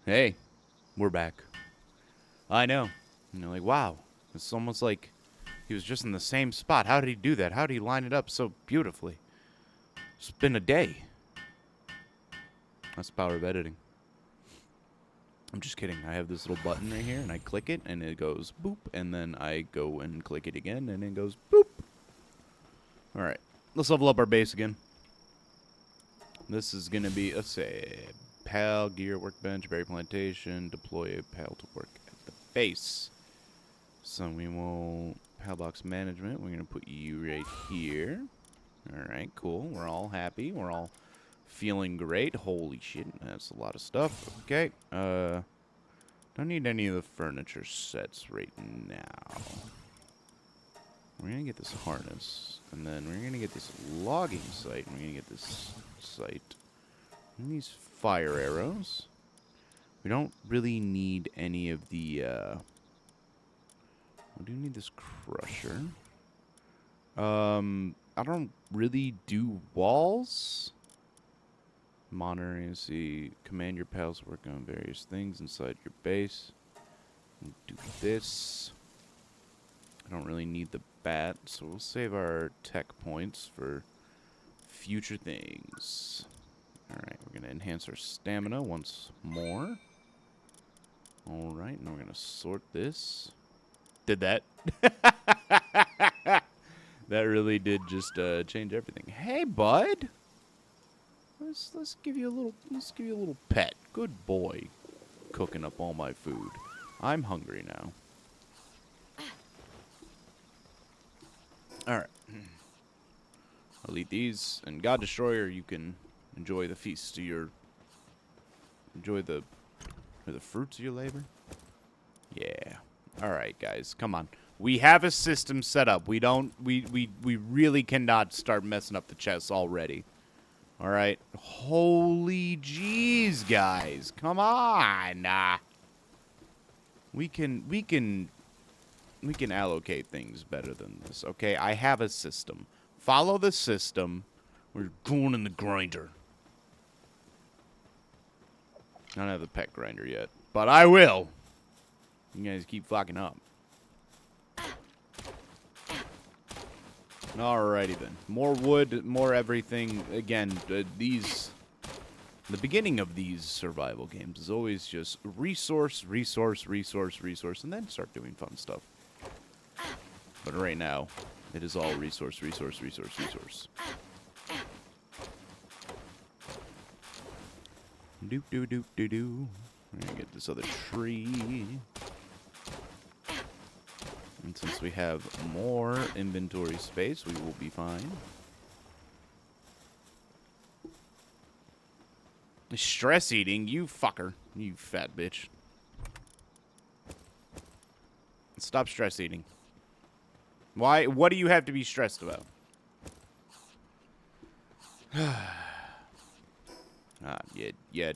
Hey, we're back. I know. And you're like, wow. It's almost like he was just in the same spot. How did he do that? How did he line it up so beautifully? It's been a day. That's the power of editing. I'm just kidding. I have this little button right here, and I click it, and it goes boop, and then I go and click it again, and it goes boop. All right. Let's level up our base again. This is going to be, let's say, PAL, gear, workbench, berry plantation, deploy a PAL to work at the base. So we will, PAL box management, we're going to put you right here. All right, cool. We're all happy. We're all feeling great. Holy shit, that's a lot of stuff. Okay, don't need any of the furniture sets right now. We're going to get this harness, and then we're going to get this logging site, and we're going to get this site. And these fire arrows. We don't really need any of the, we do need this crusher. I don't really do walls. Monitoring, see, command your pals to work on various things inside your base. Do this. I don't really need the bat, so we'll save our tech points for future things. Alright, we're going to enhance our stamina once more. Alright, now we're going to sort this. Did that? That really did just change everything. Hey, bud. Let's give you a little pet. Good boy. Cooking up all my food. I'm hungry now. Alright. I'll eat these, and God Destroyer, you can enjoy the feast to your... Enjoy the fruits of your labor? Yeah. Alright, guys. Come on. We have a system set up. We really cannot start messing up the chests already. Alright? Holy jeez, guys. Come on. We can allocate things better than this. Okay, I have a system. Follow the system. We're going in the grinder. I don't have the pet grinder yet, but I will. You guys keep fucking up. Alrighty then. More wood, more everything. Again, the beginning of these survival games is always just resource, resource, resource, resource, and then start doing fun stuff. But right now, it is all resource, resource, resource, resource. Doop, doop, doop, doop, doop. We're gonna get this other tree. And since we have more inventory space, we will be fine. Stress eating, you fucker. You fat bitch. Stop stress eating. Why? What do you have to be stressed about? Yeah.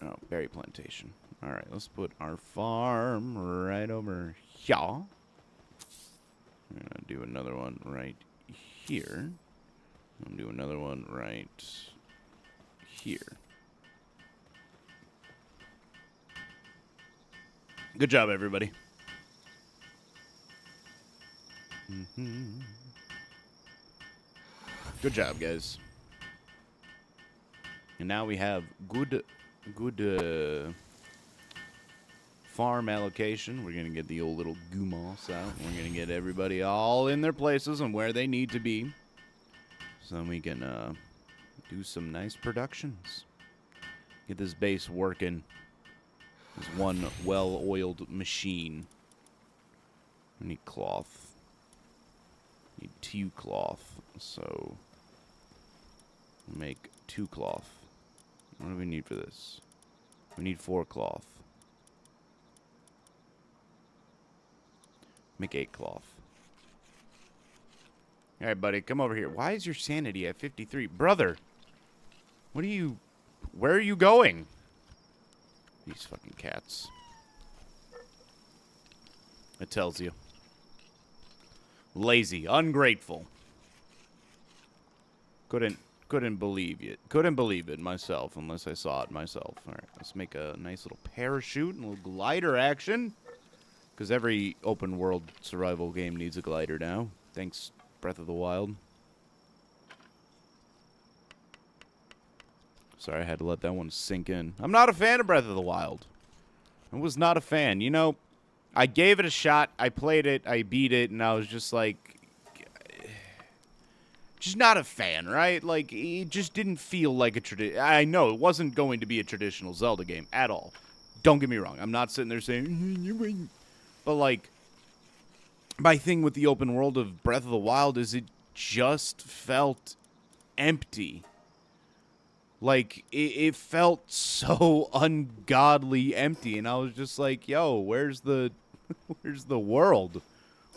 Oh, berry plantation. Alright, let's put our farm right over here. I'm gonna do another one right here. I'm gonna do another one right here. Good job, everybody. Good job, guys. And now we have good farm allocation. We're going to get the old little goomos out. We're going to get everybody all in their places and where they need to be. So then we can do some nice productions. Get this base working. This one well-oiled machine. We need cloth. We need 2 cloth. So make 2 cloth. What do we need for this? We need 4 cloth. Make 8 cloth. Alright, buddy, come over here. Why is your sanity at 53? Brother! What are you... Where are you going? These fucking cats. It tells you. Lazy. Ungrateful. Couldn't couldn't believe it. Couldn't believe it myself unless I saw it myself. All right, let's make a nice little parachute and a little glider action. Because every open world survival game needs a glider now. Thanks, Breath of the Wild. Sorry, I had to let that one sink in. I'm not a fan of Breath of the Wild. I was not a fan. You know, I gave it a shot. I played it. I beat it. And I was just like... just not a fan, right? Like, it just didn't feel like a I know it wasn't going to be a traditional Zelda game at all. Don't get me wrong. I'm not sitting there saying... But, like, my thing with the open world of Breath of the Wild is it just felt empty. Like, it felt so ungodly empty. And I was just like, yo, where's the world?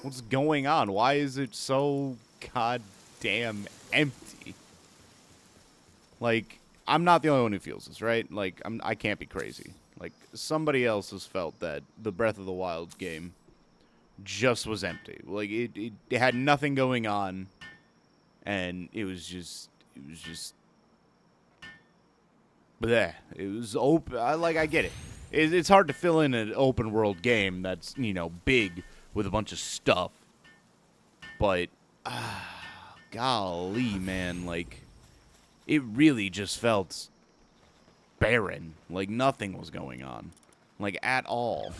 What's going on? Why is it so goddamn empty? Like, I'm not the only one who feels this, right? Like, I can't be crazy. Like, somebody else has felt that the Breath of the Wild game just was empty. Like, it had nothing going on, and it was just bleh. It was open. I get it. It's hard to fill in an open world game that's, you know, big with a bunch of stuff. But, golly, man, like, it really just felt barren. Like, nothing was going on. Like, at all.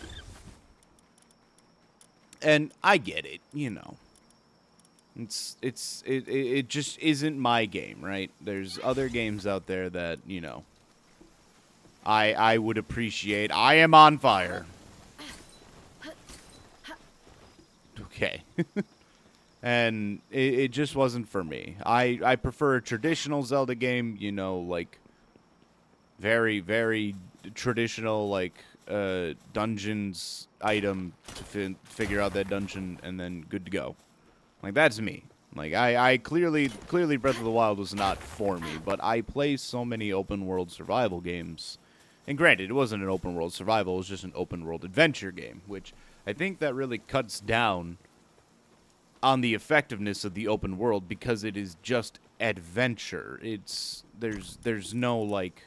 And I get it, you know. It just isn't my game, right? There's other games out there that, you know, I would appreciate. I am on fire. Okay. And it just wasn't for me. I prefer a traditional Zelda game, you know, like very, very traditional, like, dungeons item to figure out that dungeon and then good to go. Like, that's me. Like, I clearly Breath of the Wild was not for me, but I play so many open world survival games. And granted, it wasn't an open world survival, it was just an open world adventure game, which I think that really cuts down on the effectiveness of the open world because it is just adventure. There's no, like,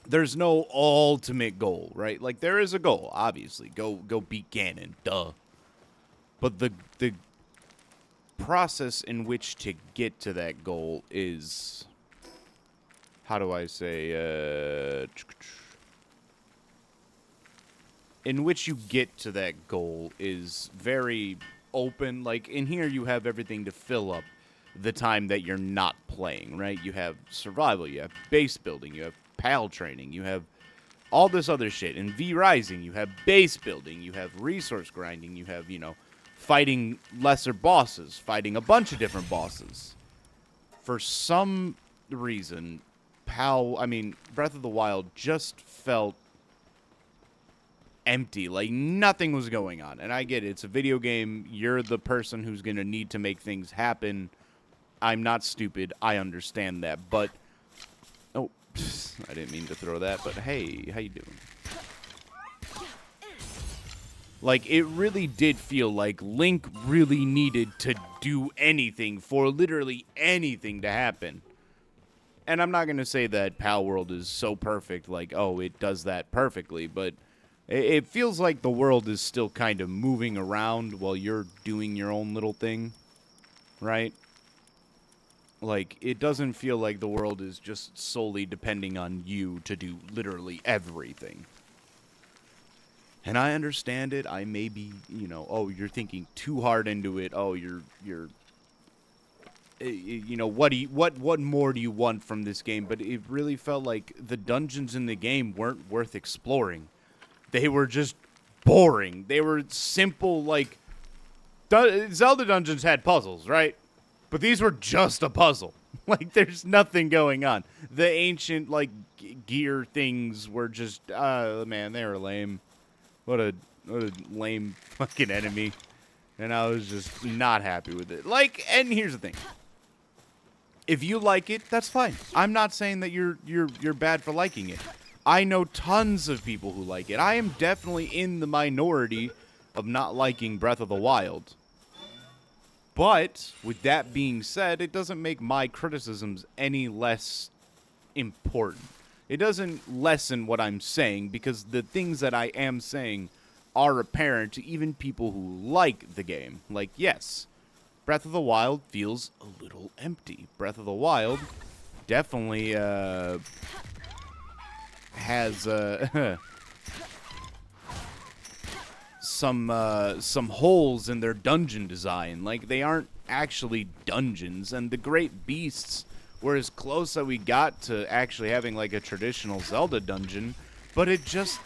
there's no ultimate goal, right? Like, there is a goal, obviously. Go beat Ganon, duh. But the process in which to get to that goal is, how do I say, in which you get to that goal is very open. Like, in here you have everything to fill up the time that you're not playing, right? You have survival, you have base building, you have PAL training, you have all this other shit. In V Rising, you have base building, you have resource grinding, you have, you know, fighting lesser bosses, fighting a bunch of different bosses. For some reason, Breath of the Wild just felt empty. Like, nothing was going on. And I get it. It's a video game. You're the person who's going to need to make things happen. I'm not stupid. I understand that. But, oh, I didn't mean to throw that. But, hey, how you doing? Like, it really did feel like Link really needed to do anything for literally anything to happen. And I'm not going to say that Palworld is so perfect, like, oh, it does that perfectly, but it feels like the world is still kind of moving around while you're doing your own little thing, right? Like, it doesn't feel like the world is just solely depending on you to do literally everything. And I understand it. I may be, you know, oh, you're thinking too hard into it. Oh, you're you know, what more do you want from this game? But it really felt like the dungeons in the game weren't worth exploring. They were just boring. They were simple, like, Zelda dungeons had puzzles, right? But these were just a puzzle. Like, there's nothing going on. The ancient, like, gear things were just, man, they were lame. What a lame fucking enemy. And I was just not happy with it. Like, and here's the thing. If you like it, that's fine. I'm not saying that you're bad for liking it. I know tons of people who like it. I am definitely in the minority of not liking Breath of the Wild. But with that being said, it doesn't make my criticisms any less important. It doesn't lessen what I'm saying, because the things that I am saying are apparent to even people who like the game. Like, yes, Breath of the Wild feels a little empty. Breath of the Wild definitely has some holes in their dungeon design. Like, they aren't actually dungeons, and the great beasts were as close that we got to actually having like a traditional Zelda dungeon, but it just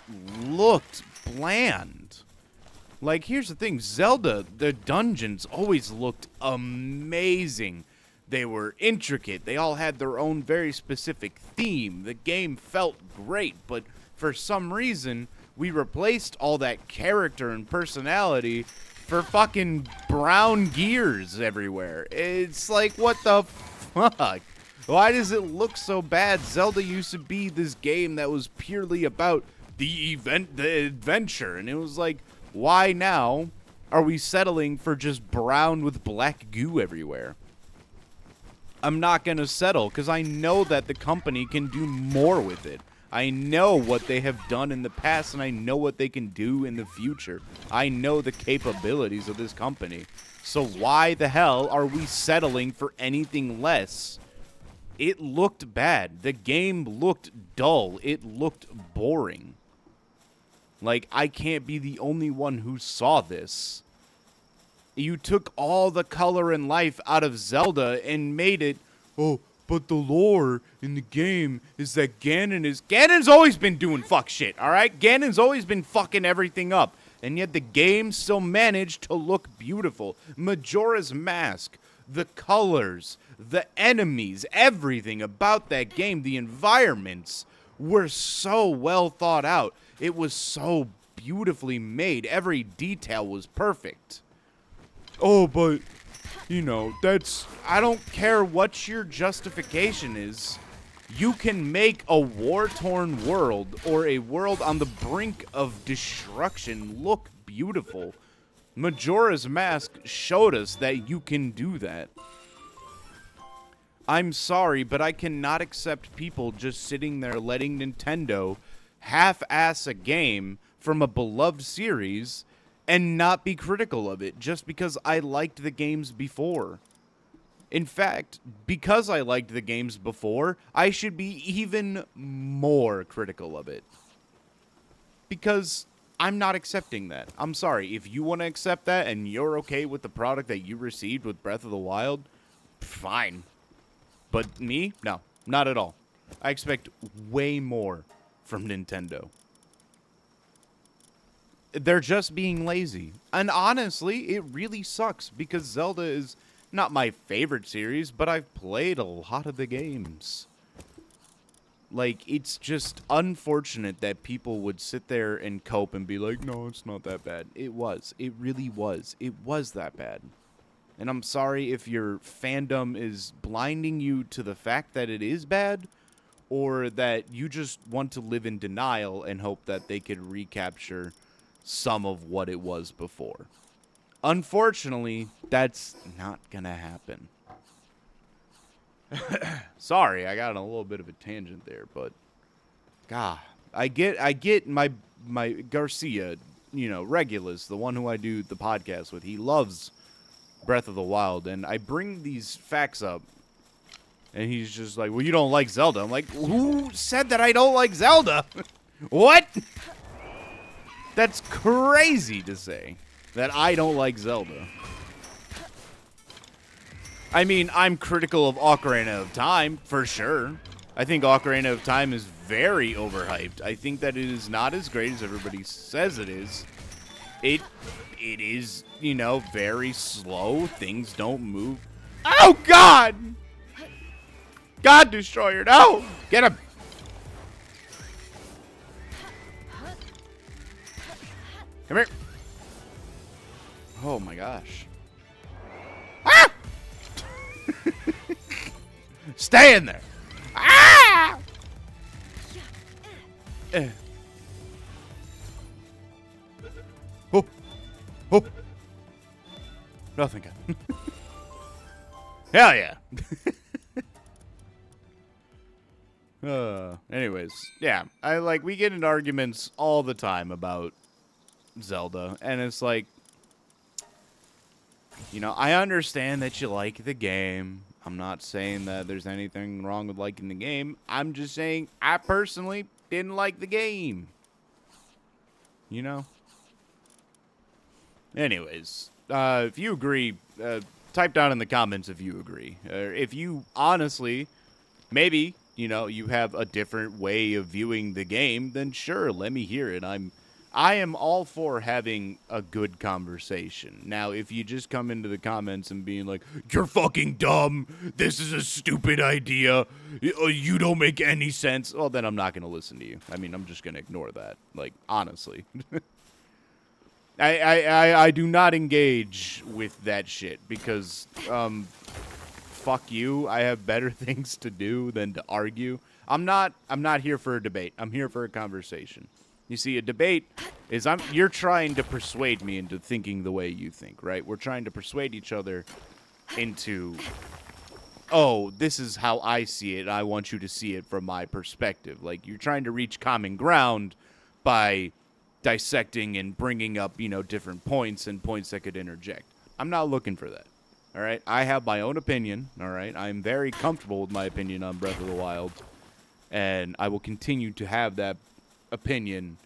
looked bland. Like, here's the thing, Zelda, the dungeons always looked amazing. They were intricate. They all had their own very specific theme. The game felt great, but for some reason, we replaced all that character and personality for fucking brown gears everywhere. It's like, what the fuck? Why does it look so bad? Zelda used to be this game that was purely about the adventure, and it was like, why now are we settling for just brown with black goo everywhere? I'm not gonna settle, because I know that the company can do more with it. I know what they have done in the past, and I know what they can do in the future. I know the capabilities of this company. So why the hell are we settling for anything less? It looked bad. The game looked dull. It looked boring. Like, I can't be the only one who saw this. You took all the color and life out of Zelda and made it, oh, but the lore in the game is that Ganon's always been doing fuck shit, alright? Ganon's always been fucking everything up. And yet the game still managed to look beautiful. Majora's Mask, the colors, the enemies, everything about that game, the environments were so well thought out. It was so beautifully made. Every detail was perfect. Oh, but, you know, I don't care what your justification is. You can make a war-torn world or a world on the brink of destruction look beautiful. Majora's Mask showed us that you can do that. I'm sorry, but I cannot accept people just sitting there letting Nintendo half-ass a game from a beloved series and not be critical of it just because I liked the games before. In fact, because I liked the games before, I should be even more critical of it. Because I'm not accepting that. I'm sorry. If you want to accept that and you're okay with the product that you received with Breath of the Wild, fine. But me? No, not at all. I expect way more from Nintendo. They're just being lazy. And honestly, it really sucks because Zelda is not my favorite series, but I've played a lot of the games. Like, it's just unfortunate that people would sit there and cope and be like, no, it's not that bad. It was. It really was. It was that bad. And I'm sorry if your fandom is blinding you to the fact that it is bad, or that you just want to live in denial and hope that they could recapture some of what it was before. Unfortunately, that's not gonna happen. Sorry, I got on a little bit of a tangent there, but God, I get my Garcia, you know, Regulus, the one who I do the podcast with. He loves Breath of the Wild, and I bring these facts up, and he's just like, well, you don't like Zelda. I'm like, who said that I don't like Zelda? What? That's crazy to say, that I don't like Zelda. I mean, I'm critical of Ocarina of Time, for sure. I think Ocarina of Time is very overhyped. I think that it is not as great as everybody says it is. It is, you know, very slow. Things don't move. Oh, God! God Destroyer, no! Get him! Come here. Oh, my gosh. Ah! Stay in there. Ah! Oh. Oh. Nothing good. Hell yeah. Anyways, yeah, we get into arguments all the time about Zelda, and it's like, I understand that you like the game. I'm not saying that there's anything wrong with liking the game. I'm just saying I personally didn't like the game. Anyways, if you agree, type down in the comments if you agree. If you honestly, maybe, you have a different way of viewing the game, then sure, let me hear it. I am all for having a good conversation. Now, if you just come into the comments and being like, you're fucking dumb, this is a stupid idea, you don't make any sense, well, then I'm not going to listen to you. I mean, I'm just going to ignore that. Like, honestly. I do not engage with that shit because, fuck you. I have better things to do than to argue. I'm not here for a debate. I'm here for a conversation. You see, a debate is you're trying to persuade me into thinking the way you think, right? We're trying to persuade each other into, oh, this is how I see it. I want you to see it from my perspective. Like, you're trying to reach common ground by dissecting and bringing up, different points and points that could interject. I'm not looking for that. All right? I have my own opinion, all right? I'm very comfortable with my opinion on Breath of the Wild, and I will continue to have that opinion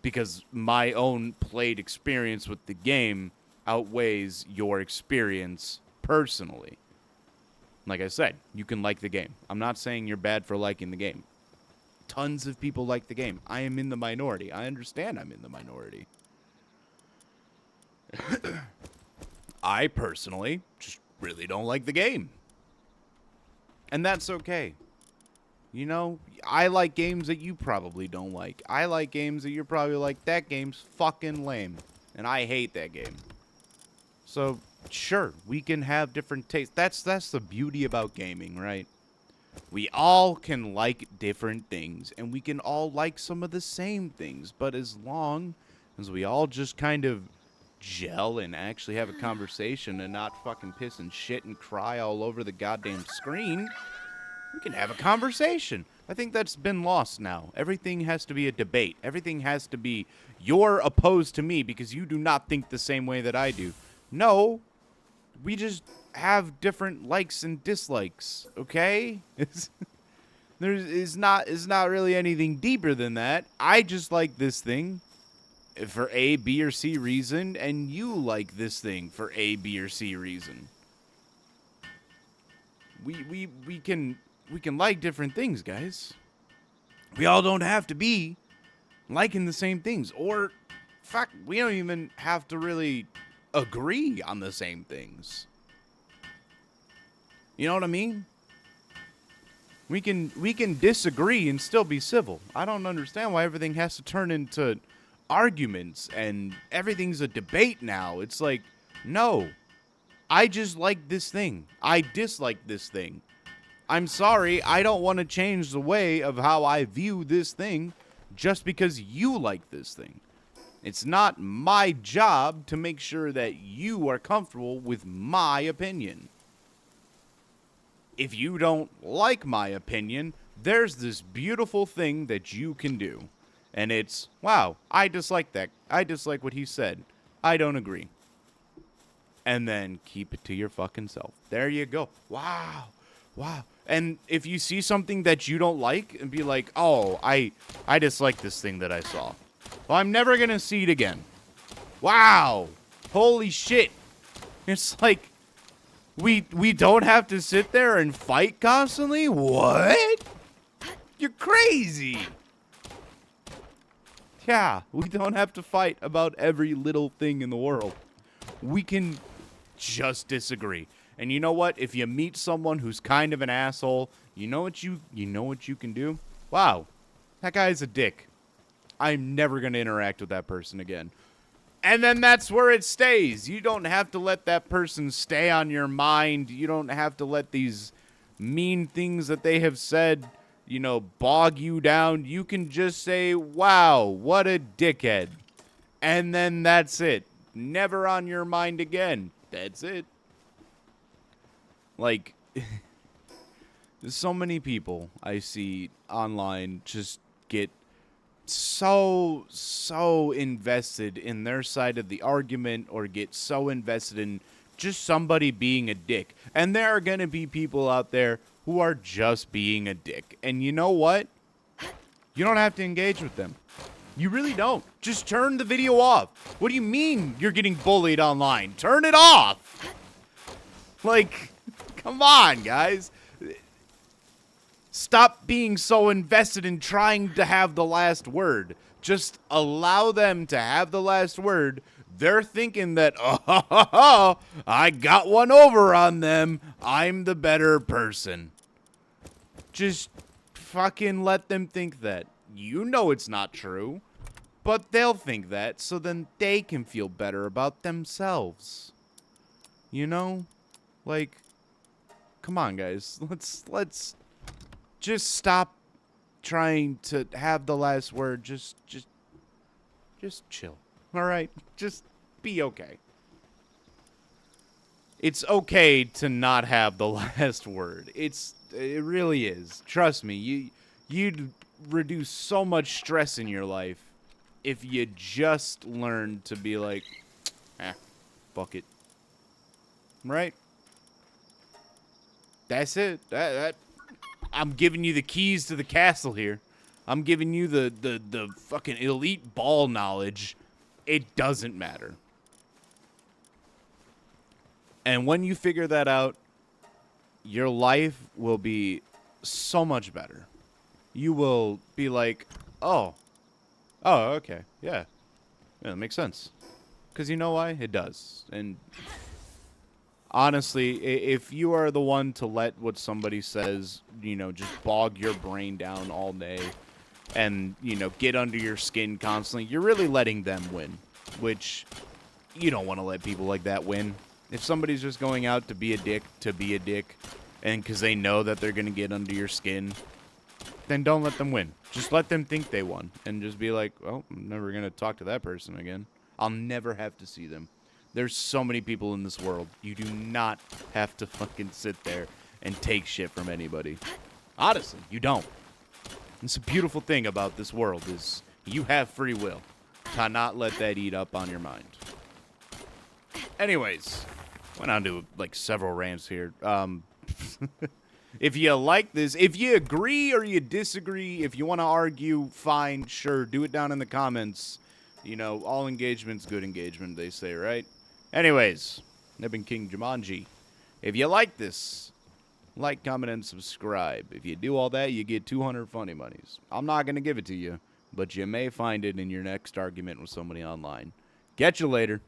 because my own played experience with the game outweighs your experience personally. Like I said, you can like the game. I'm not saying you're bad for liking the game. Tons of people like the game. I am in the minority. I understand I'm in the minority. I personally just really don't like the game. And that's okay. I like games that you probably don't like. I like games that you're probably like, that game's fucking lame. And I hate that game. So, sure, we can have different tastes. That's the beauty about gaming, right? We all can like different things, and we can all like some of the same things. But as long as we all just kind of gel and actually have a conversation and not fucking piss and shit and cry all over the goddamn screen, we can have a conversation. I think that's been lost now. Everything has to be a debate. Everything has to be, you're opposed to me because you do not think the same way that I do. No, we just have different likes and dislikes, okay? It's not really anything deeper than that. I just like this thing for A, B, or C reason, and you like this thing for A, B, or C reason. We can like different things, guys. We all don't have to be liking the same things. Or, fuck, we don't even have to really agree on the same things. You know what I mean? We can disagree and still be civil. I don't understand why everything has to turn into arguments and everything's a debate now. It's like, no. I just like this thing. I dislike this thing. I'm sorry, I don't want to change the way of how I view this thing just because you like this thing. It's not my job to make sure that you are comfortable with my opinion. If you don't like my opinion, there's this beautiful thing that you can do. And it's, wow, I dislike that. I dislike what he said. I don't agree. And then keep it to your fucking self. There you go. Wow. And if you see something that you don't like and be like, oh, I dislike this thing that I saw. Well, I'm never going to see it again. Wow. Holy shit. It's like, we don't have to sit there and fight constantly? What? You're crazy. Yeah, we don't have to fight about every little thing in the world. We can just disagree. And you know what? If you meet someone who's kind of an asshole, you know what you can do? Wow, that guy's a dick. I'm never going to interact with that person again. And then that's where it stays. You don't have to let that person stay on your mind. You don't have to let these mean things that they have said, bog you down. You can just say, wow, what a dickhead. And then that's it. Never on your mind again. That's it. Like, so many people I see online just get so invested in their side of the argument, or get so invested in just somebody being a dick. And there are going to be people out there who are just being a dick. And you know what? You don't have to engage with them. You really don't. Just turn the video off. What do you mean you're getting bullied online? Turn it off. Like, come on, guys. Stop being so invested in trying to have the last word. Just allow them to have the last word. They're thinking that, oh, I got one over on them. I'm the better person. Just fucking let them think that. You know it's not true, but they'll think that, so then they can feel better about themselves. You know? Like, come on, guys. Let's just stop trying to have the last word. Just chill. All right? Just be okay. It's okay to not have the last word. It really is. Trust me. You'd reduce so much stress in your life if you just learned to be like, fuck it. Right? That's it. That I'm giving you the keys to the castle here. I'm giving you the fucking elite ball knowledge. It doesn't matter. And when you figure that out, your life will be so much better. You will be like, oh, okay, yeah, that makes sense. Because you know why? It does. And honestly, if you are the one to let what somebody says, just bog your brain down all day and, get under your skin constantly, you're really letting them win, which you don't want to let people like that win. If somebody's just going out to be a dick, and because they know that they're going to get under your skin, then don't let them win. Just let them think they won. And just be like, well, I'm never going to talk to that person again. I'll never have to see them. There's so many people in this world. You do not have to fucking sit there and take shit from anybody. Honestly, you don't. It's a beautiful thing about this world is you have free will. To not let that eat up on your mind. Anyways, went on to like several rants here. If you like this, if you agree or you disagree, if you want to argue, fine, sure, do it down in the comments. All engagement's good engagement, they say, right? Anyways, I've been King Jumanji. If you like this, like, comment, and subscribe. If you do all that, you get 200 funny monies. I'm not going to give it to you, but you may find it in your next argument with somebody online. Catch you later.